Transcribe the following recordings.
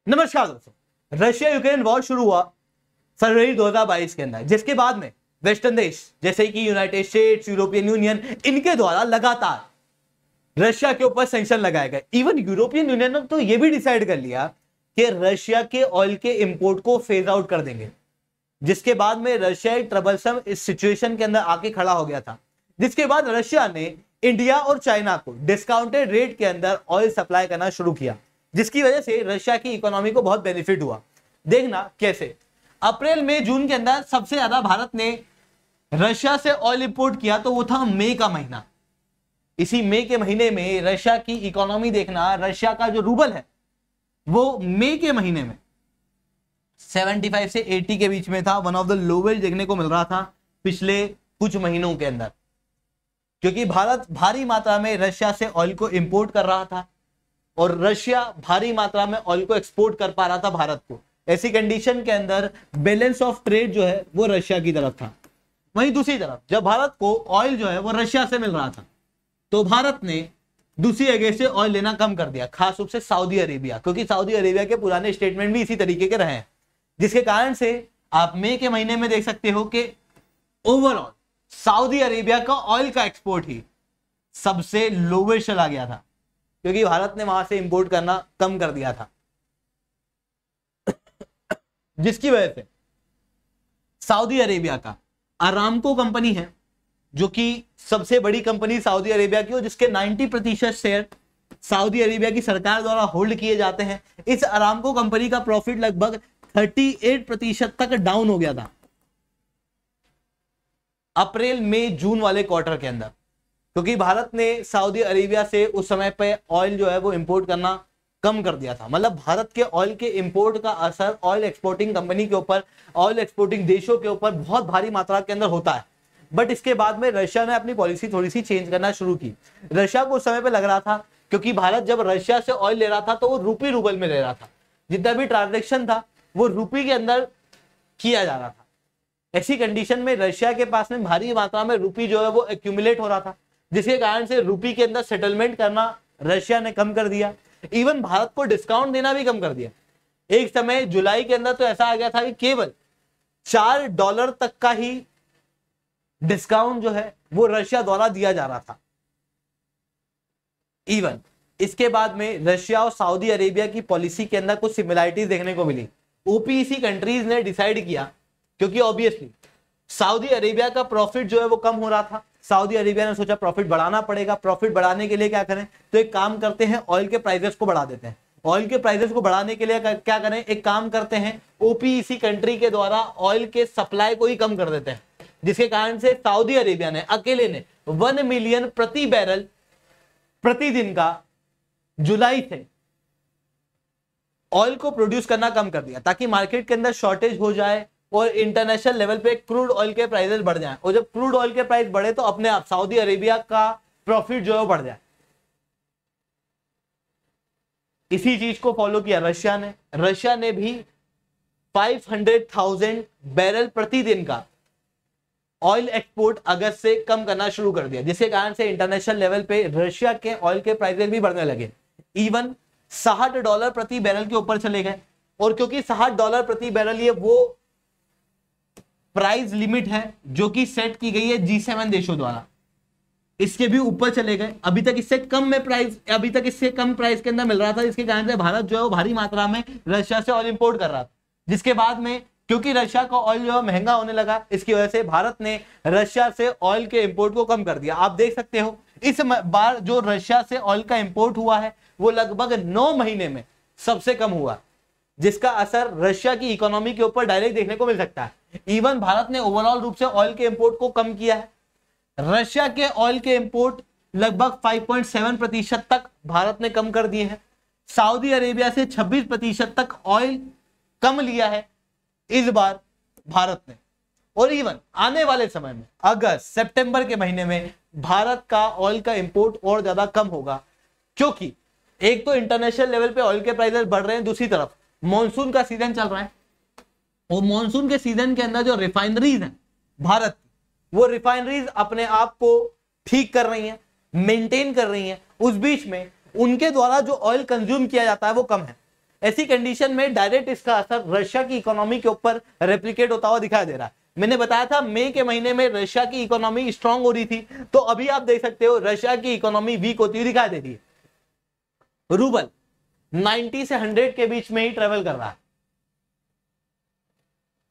नमस्कार दोस्तों, Russia Ukraine war शुरू हुआ फरवरी 2022 के अंदर, जिसके बाद में वेस्टर्न देश जैसे कि यूनाइटेड स्टेट्स, यूरोपियन यूनियन, इनके द्वारा लगातार रशिया के ऊपर सैंक्शन लगाए गए। इवन यूरोपियन यूनियन ने तो यह भी डिसाइड कर लिया कि रशिया के ऑयल के इंपोर्ट को फेज आउट कर देंगे, जिसके बाद में रशिया एक ट्रबलसम इस सिचुएशन के अंदर आके खड़ा हो गया था। जिसके बाद रशिया ने इंडिया और चाइना को डिस्काउंटेड रेट के अंदर ऑयल सप्लाई करना शुरू किया, जिसकी वजह से रशिया की इकोनॉमी को बहुत बेनिफिट हुआ। देखना कैसे अप्रैल मई जून के अंदर सबसे ज्यादा भारत ने रशिया से ऑयल इंपोर्ट किया, तो वो था मई का महीना। इसी मई के महीने में रशिया की इकोनॉमी देखना, रशिया का जो रूबल है वो मई के महीने में 75 से 80 के बीच में था। वन ऑफ द लोवेस्ट देखने को मिल रहा था पिछले कुछ महीनों के अंदर, क्योंकि भारत भारी मात्रा में रशिया से ऑयल को इंपोर्ट कर रहा था और रशिया भारी मात्रा में ऑयल को एक्सपोर्ट कर पा रहा था भारत को। ऐसी कंडीशन के अंदर बैलेंस ऑफ ट्रेड जो है वो रशिया की तरफ था। वहीं दूसरी तरफ जब भारत को ऑयल जो है वो रशिया से मिल रहा था, तो भारत ने दूसरी जगह से ऑयल लेना कम कर दिया, खास रूप से सऊदी अरेबिया, क्योंकि सऊदी अरेबिया के पुराने स्टेटमेंट भी इसी तरीके के रहे हैं, जिसके कारण से आप मई के महीने में देख सकते हो कि ओवरऑल सऊदी अरेबिया का ऑयल का एक्सपोर्ट ही सबसे लोवेस्ट चला गया था, क्योंकि भारत ने वहां से इंपोर्ट करना कम कर दिया था, जिसकी वजह से सऊदी अरेबिया का अरामको कंपनी है, जो कि सबसे बड़ी कंपनी सऊदी अरेबिया की हो, जिसके 90% शेयर सऊदी अरेबिया की सरकार द्वारा होल्ड किए जाते हैं। इस अरामको कंपनी का प्रॉफिट लगभग 38% तक डाउन हो गया था अप्रैल मई जून वाले क्वार्टर के अंदर, क्योंकि भारत ने सऊदी अरेबिया से उस समय पे ऑयल जो है वो इंपोर्ट करना कम कर दिया था। मतलब भारत के ऑयल के इंपोर्ट का असर ऑयल एक्सपोर्टिंग कंपनी के ऊपर, ऑयल एक्सपोर्टिंग देशों के ऊपर बहुत भारी मात्रा के अंदर होता है। बट इसके बाद में रशिया ने अपनी पॉलिसी थोड़ी सी चेंज करना शुरू की। रशिया को उस समय पे लग रहा था, क्योंकि भारत जब रशिया से ऑयल ले रहा था तो वो रूपी रूबल में ले रहा था, जितना भी ट्रांजेक्शन था वो रूपी के अंदर किया जा रहा था। ऐसी कंडीशन में रशिया के पास में भारी मात्रा में रूपी जो है वो एक्यूमुलेट हो रहा था, जिसके कारण से रूपी के अंदर सेटलमेंट करना रशिया ने कम कर दिया। इवन भारत को डिस्काउंट देना भी कम कर दिया। एक समय जुलाई के अंदर तो ऐसा आ गया था कि केवल $4 तक का ही डिस्काउंट जो है वो रशिया द्वारा दिया जा रहा था। इवन इसके बाद में रशिया और सऊदी अरेबिया की पॉलिसी के अंदर कुछ सिमिलरिटीज देखने को मिली। ओपीसी कंट्रीज ने डिसाइड किया, क्योंकि ऑब्वियसली सऊदी अरेबिया का प्रॉफिट जो है वो कम हो रहा था। सऊदी अरेबिया ने सोचा प्रॉफिट बढ़ाना पड़ेगा। प्रॉफिट बढ़ाने के लिए क्या करें, तो एक काम करते हैं, ऑयल के प्राइसेस को बढ़ा देते हैं। ऑयल के प्राइसेस को बढ़ाने के लिए क्या करें, एक काम करते हैं, ओपीसी कंट्री के द्वारा ऑयल के सप्लाई को ही कम कर देते हैं, जिसके कारण से सऊदी अरेबिया ने अकेले ने 1 मिलियन प्रति बैरल प्रतिदिन का जुलाई से ऑयल को प्रोड्यूस करना कम कर दिया, ताकि मार्केट के अंदर शॉर्टेज हो जाए और इंटरनेशनल लेवल पे क्रूड ऑयल के प्राइसेस बढ़ जाएं। और जब क्रूड ऑयल के प्राइस बढ़े तो अपने आप सऊदी अरेबिया का प्रॉफिट जो है बढ़ जाए। इसी चीज को फॉलो किया रशिया ने। रशिया ने भी 500,000 बैरल प्रतिदिन का ऑयल एक्सपोर्ट अगस्त से कम करना शुरू कर दिया, जिसके कारण से इंटरनेशनल लेवल पे रशिया के ऑयल के प्राइसेस भी बढ़ने लगे। इवन $60 प्रति बैरल के ऊपर चले गए। और क्योंकि $60 प्रति बैरल ये वो प्राइस लिमिट है जो कि सेट की गई है G7 देशों द्वारा, इसके भी ऊपर चले गए। अभी तक इससे कम प्राइस के अंदर मिल रहा था, जिसके कारण से भारत जो है वो भारी मात्रा में रशिया से ऑयल इंपोर्ट कर रहा था। जिसके बाद में क्योंकि रशिया का ऑयल जो है महंगा होने लगा, इसकी वजह से भारत ने रशिया से ऑयल के इंपोर्ट को कम कर दिया। आप देख सकते हो इस बार जो रशिया से ऑयल का इंपोर्ट हुआ है वो लगभग 9 महीने में सबसे कम हुआ, जिसका असर रशिया की इकोनॉमी के ऊपर डायरेक्ट देखने को मिल सकता है। इवन भारत ने ओवरऑल रूप से ऑयल के इंपोर्ट को कम किया है। रशिया के ऑयल के इंपोर्ट लगभग 5.7% तक भारत ने कम कर दिए हैं। सऊदी अरेबिया से 26% तक ऑयल कम लिया है इस बार भारत ने। और इवन आने वाले समय में अगस्त सितंबर के महीने में भारत का ऑयल का इंपोर्ट और ज्यादा कम होगा, क्योंकि एक तो इंटरनेशनल लेवल पे ऑयल के प्राइसेस बढ़ रहे हैं, दूसरी तरफ मॉनसून का सीजन चल रहा है। और मॉनसून के सीजन के अंदर जो रिफाइनरीज हैं भारत की, वो रिफाइनरीज अपने आप को ठीक कर रही हैं, मेंटेन कर रही हैं। उस बीच में उनके द्वारा जो ऑयल कंज्यूम किया जाता है वो कम है। ऐसी कंडीशन में डायरेक्ट इसका असर रशिया की इकोनॉमी के ऊपर रेप्लिकेट होता हुआ दिखाई दे रहा है। मैंने बताया था मई के महीने में रशिया की इकोनॉमी स्ट्रांग हो रही थी, तो अभी आप देख सकते हो रशिया की इकोनॉमी वीक होती हुई दिखाई दे रही है। रूबल 90 से 100 के बीच में ही ट्रेवल कर रहा है,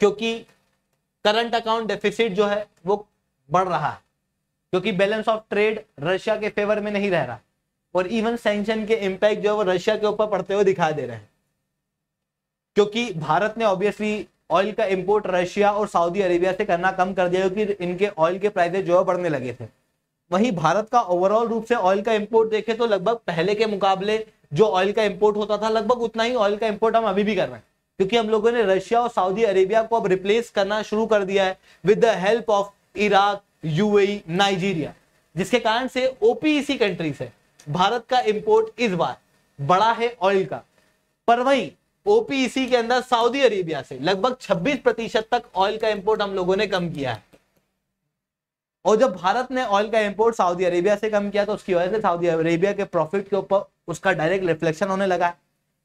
क्योंकि करंट अकाउंट डेफिसिट जो है वो बढ़ रहा है, क्योंकि बैलेंस ऑफ ट्रेड रशिया के फेवर में नहीं रह रहा, और इवन सैंक्शन के इंपैक्ट जो है वो रशिया के ऊपर पड़ते हुए दिखाई दे रहे हैं, क्योंकि भारत ने ऑब्वियसली ऑयल का इंपोर्ट रशिया और सऊदी अरेबिया से करना कम कर दिया, क्योंकि इनके ऑयल के प्राइसेस जो है बढ़ने लगे थे। वहीं भारत का ओवरऑल रूप से ऑयल का इंपोर्ट देखें तो लगभग पहले के मुकाबले जो ऑयल का इंपोर्ट होता था लगभग उतना ही ऑयल का इंपोर्ट हम अभी भी कर रहे हैं, क्योंकि हम लोगों ने रशिया और सऊदी अरेबिया को अब रिप्लेस करना शुरू कर दिया है with the help of Iraq, UAE, Nigeria, जिसके कारण से ओपीईसी कंट्री से भारत का इंपोर्ट इस बार बढ़ा है ऑयल का। पर वहीं ओपीईसी के अंदर सऊदी अरेबिया से लगभग 26% तक ऑयल का इंपोर्ट हम लोगों ने कम किया है। और जब भारत ने ऑयल का इंपोर्ट सऊदी अरेबिया से कम किया तो उसकी वजह से सऊदी अरेबिया के प्रॉफिट के ऊपर उसका डायरेक्ट रिफ्लेक्शन होने लगा है,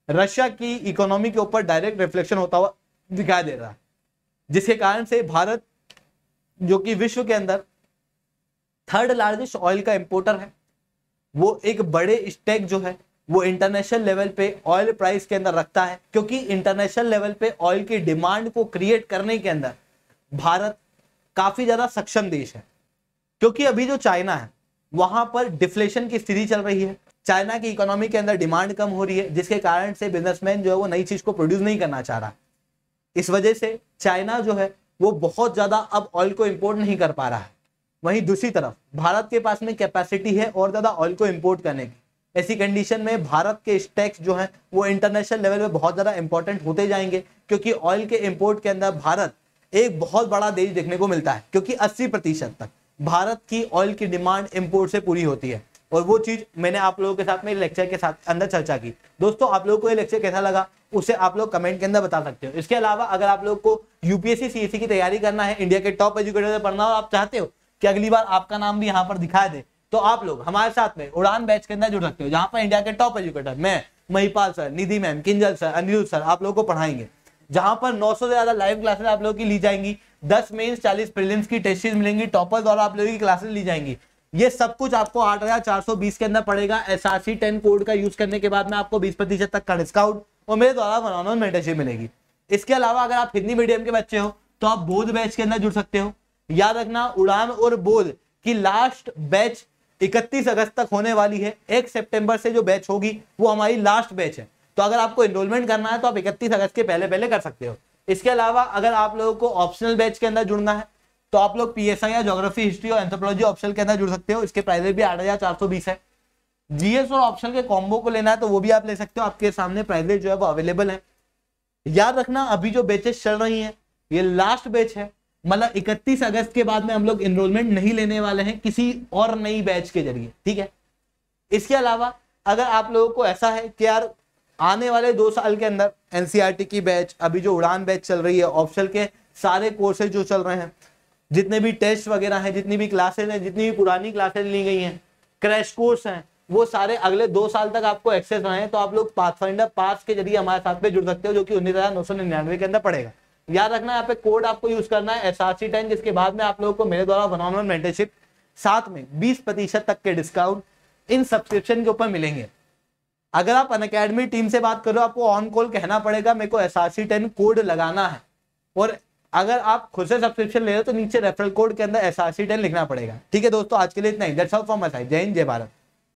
रशिया की इकोनॉमी के ऊपर डायरेक्ट रिफ्लेक्शन होता हुआ दिखाई दे रहा है, जिसके कारण से भारत जो कि विश्व के अंदर थर्ड लार्जेस्ट ऑयल का इंपोर्टर है, वो एक बड़े स्टेक जो है वो इंटरनेशनल लेवल पे ऑयल प्राइस के अंदर रखता है, क्योंकि इंटरनेशनल लेवल पे ऑयल की डिमांड को क्रिएट करने के अंदर भारत काफी ज्यादा सक्षम देश है। क्योंकि अभी जो चाइना है वहां पर डिफ्लेशन की स्थिति चल रही है, चाइना की इकोनॉमी के अंदर डिमांड कम हो रही है, जिसके कारण से बिजनेसमैन जो है वो नई चीज को प्रोड्यूस नहीं करना चाह रहा। इस वजह से चाइना जो है वो बहुत ज्यादा अब ऑयल को इंपोर्ट नहीं कर पा रहा है। वहीं दूसरी तरफ भारत के पास में कैपेसिटी है और ज्यादा ऑयल को इंपोर्ट करने की। ऐसी कंडीशन में भारत के स्टैक्स जो है वो इंटरनेशनल लेवल पे बहुत ज्यादा इंपॉर्टेंट होते जाएंगे, क्योंकि ऑयल के इंपोर्ट के अंदर भारत एक बहुत बड़ा देश देखने को मिलता है, क्योंकि 80% तक भारत की ऑयल की डिमांड इंपोर्ट से पूरी होती है। और वो चीज मैंने आप लोगों के साथ में लेक्चर के साथ अंदर चर्चा की। दोस्तों आप लोगों को ये लेक्चर कैसा लगा उसे आप लोग कमेंट के अंदर बता सकते हो। इसके अलावा अगर आप लोग को यूपीएससी सीएससी की तैयारी करना है, इंडिया के टॉप एजुकेटर से पढ़ना, और आप चाहते हो कि अगली बार आपका नाम भी यहाँ पर दिखाई दे, तो आप लोग हमारे साथ में उड़ान बैच के अंदर जुड़ सकते हो, जहां पर इंडिया के टॉप एजुकेटर मैं, Mahipal sir, Nidhi ma'am, Kinjal sir, Anirudh sir आप लोगों को पढ़ाएंगे, जहां पर 900 से ज्यादा लाइव क्लासेस आप लोगों की ली जाएंगी, 10 मेंस 40 प्रीलिम्स की टेस्ट सीरीज मिलेंगी, टॉपर द्वारा आप लोगों की क्लासेस ली जाएंगी। ये सब कुछ आपको 8,420 के अंदर पड़ेगा। एसआरसी 10 कोड का यूज करने के बाद में आपको 20% तक का डिस्काउंट और मेरे द्वारा वन-ऑन-वन मेंटरशिप मिलेगी। इसके अलावा अगर आप हिंदी मीडियम के बच्चे हो तो आप बोध बैच के अंदर जुड़ सकते हो। याद रखना उड़ान और बोध की लास्ट बैच 31 अगस्त तक होने वाली है। 1 सितंबर से जो बैच होगी वो हमारी लास्ट बैच है, तो अगर आपको एनरोलमेंट करना है तो आप 31 अगस्त के पहले पहले कर सकते हो। इसके अलावा अगर आप लोगों को ऑप्शनल बैच के अंदर जुड़ना है तो आप लोग पीएसआई या ज्योग्राफी, हिस्ट्री और एंथ्रोपोलॉजी ऑप्शनल के अंदर जुड़ सकते हो। इसके प्राइस भी 8,420 है। जीएस और ऑप्शनल के कॉम्बो को लेना है तो वो भी आप ले सकते हो, आपके सामने प्राइस जो है वो अवेलेबल है। याद रखना अभी जो बैचेस चल रही हैं ये लास्ट बैच है, मतलब 31 अगस्त के बाद में हम लोग एनरोलमेंट नहीं लेने वाले हैं किसी और नई बैच के जरिए, ठीक है। इसके अलावा अगर आप लोगों को ऐसा है कि यार आने वाले 2 साल के अंदर एनसीईआरटी की बैच, अभी जो उड़ान बैच चल रही है, ऑप्शनल के सारे कोर्सेज जो चल रहे हैं, जितने भी टेस्ट वगैरह हैं, जितनी भी क्लासेज हैं, जितनी भी पुरानी क्लासेज ली गई हैं, क्रैश कोर्स हैं, वो सारे अगले 2 साल तक आपको एक्सेस रहे हैं, तो आप लोग पाथफाइंडर पास के जरिए हमारे साथ में जुड़ सकते हो, जो कि 19,999 के अंदर पड़ेगा। याद रखना यहाँ पे कोड आपको यूज करना है SRC 10, जिसके बाद में आप लोगों को मेरे द्वारा वन-ऑन-वन मेंटरशिप साथ में 20% तक के डिस्काउंट इन सब्सक्रिप्शन के ऊपर मिलेंगे। अगर आप अनअकैडमी टीम से बात करो, आपको ऑन कॉल कहना पड़ेगा मेरे को SRC 10 कोड लगाना है, और अगर आप खुद से सब्सक्रिप्शन ले रहे हो तो नीचे रेफरल कोड के अंदर SRC 10 लिखना पड़ेगा। ठीक है दोस्तों, आज के लिए इतना ही। That's all from my side. जय हिंद, जय भारत।